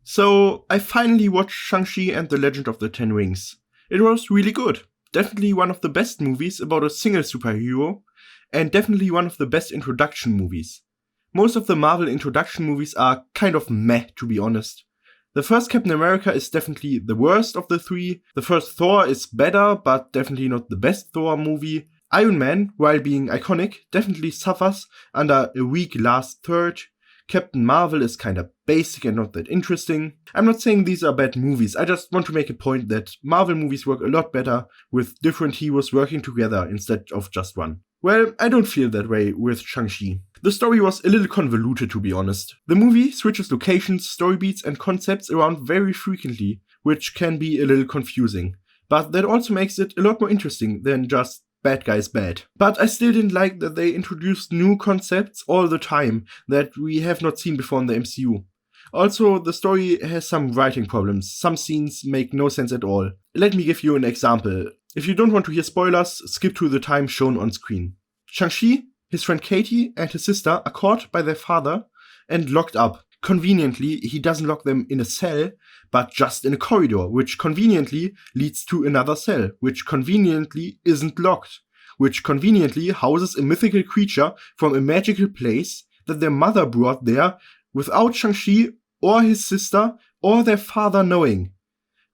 So, I finally watched Shang-Chi and the Legend of the Ten Rings. It was really good. Definitely one of the best movies about a single superhero, and definitely one of the best introduction movies. Most of the Marvel introduction movies are kind of meh, to be honest. The first Captain America is definitely the worst of the three. The first Thor is better, but definitely not the best Thor movie. Iron Man, while being iconic, definitely suffers under a weak last third. Captain Marvel is kinda basic and not that interesting. I'm not saying these are bad movies, I just want to make a point that Marvel movies work a lot better with different heroes working together instead of just one. Well, I don't feel that way with Shang-Chi. The story was a little convoluted, to be honest. The movie switches locations, story beats, and concepts around very frequently, which can be a little confusing. But that also makes it a lot more interesting than just bad guys bad. But I still didn't like that they introduced new concepts all the time that we have not seen before in the MCU. Also, the story has some writing problems. Some scenes make no sense at all. Let me give you an example. If you don't want to hear spoilers, skip to the time shown on screen. Shang-Chi, his friend Katie, and his sister are caught by their father and locked up. Conveniently, he doesn't lock them in a cell, but just in a corridor, which conveniently leads to another cell, which conveniently isn't locked, which conveniently houses a mythical creature from a magical place that their mother brought there without Shang-Chi or his sister or their father knowing.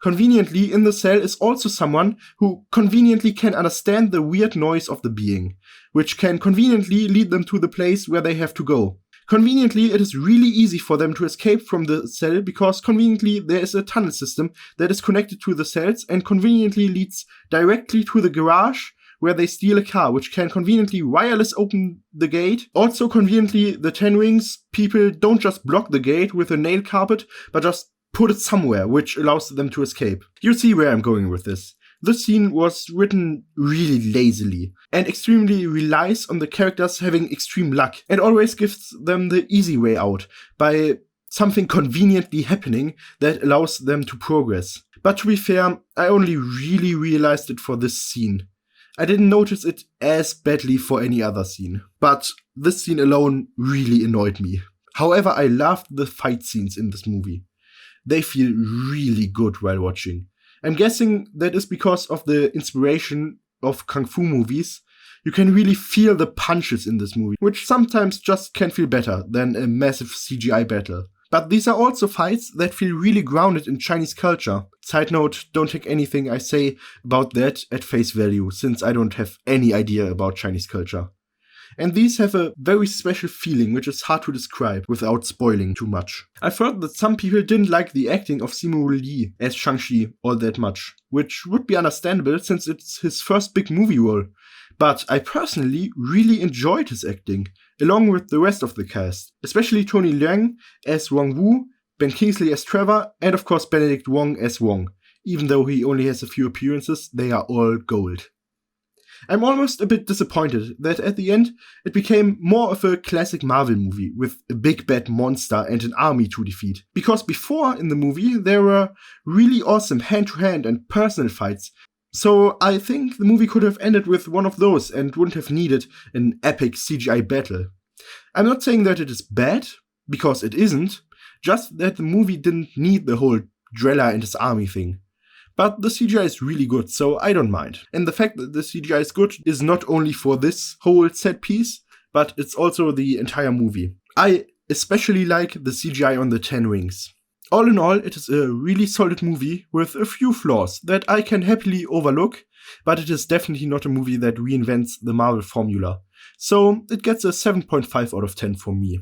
Conveniently, in the cell is also someone who conveniently can understand the weird noise of the being, which can conveniently lead them to the place where they have to go. Conveniently, it is really easy for them to escape from the cell because conveniently there is a tunnel system that is connected to the cells and conveniently leads directly to the garage where they steal a car, which can conveniently wireless open the gate. Also conveniently, the Ten Rings people don't just block the gate with a nail carpet, but just put it somewhere, which allows them to escape. You see where I'm going with this. This scene was written really lazily and extremely relies on the characters having extreme luck and always gives them the easy way out by something conveniently happening that allows them to progress. But to be fair, I only really realized it for this scene. I didn't notice it as badly for any other scene, but this scene alone really annoyed me. However, I loved the fight scenes in this movie. They feel really good while watching. I'm guessing that is because of the inspiration of kung fu movies. You can really feel the punches in this movie, which sometimes just can feel better than a massive CGI battle. But these are also fights that feel really grounded in Chinese culture. Side note, don't take anything I say about that at face value, since I don't have any idea about Chinese culture. And these have a very special feeling which is hard to describe without spoiling too much. I've heard that some people didn't like the acting of Simu Li as Shang-Chi all that much, which would be understandable since it's his first big movie role. But I personally really enjoyed his acting, along with the rest of the cast, especially Tony Leung as Wong Wu, Ben Kingsley as Trevor, and of course Benedict Wong as Wong. Even though he only has a few appearances, they are all gold. I'm almost a bit disappointed that at the end it became more of a classic Marvel movie with a big bad monster and an army to defeat. Because before in the movie there were really awesome hand-to-hand and personal fights. So I think the movie could have ended with one of those and wouldn't have needed an epic CGI battle. I'm not saying that it is bad, because it isn't, just that the movie didn't need the whole Drella and his army thing. But the CGI is really good, so I don't mind. And the fact that the CGI is good is not only for this whole set piece, but it's also the entire movie. I especially like the CGI on the Ten Rings. All in all, it is a really solid movie with a few flaws that I can happily overlook, but it is definitely not a movie that reinvents the Marvel formula. So it gets a 7.5 out of 10 from me.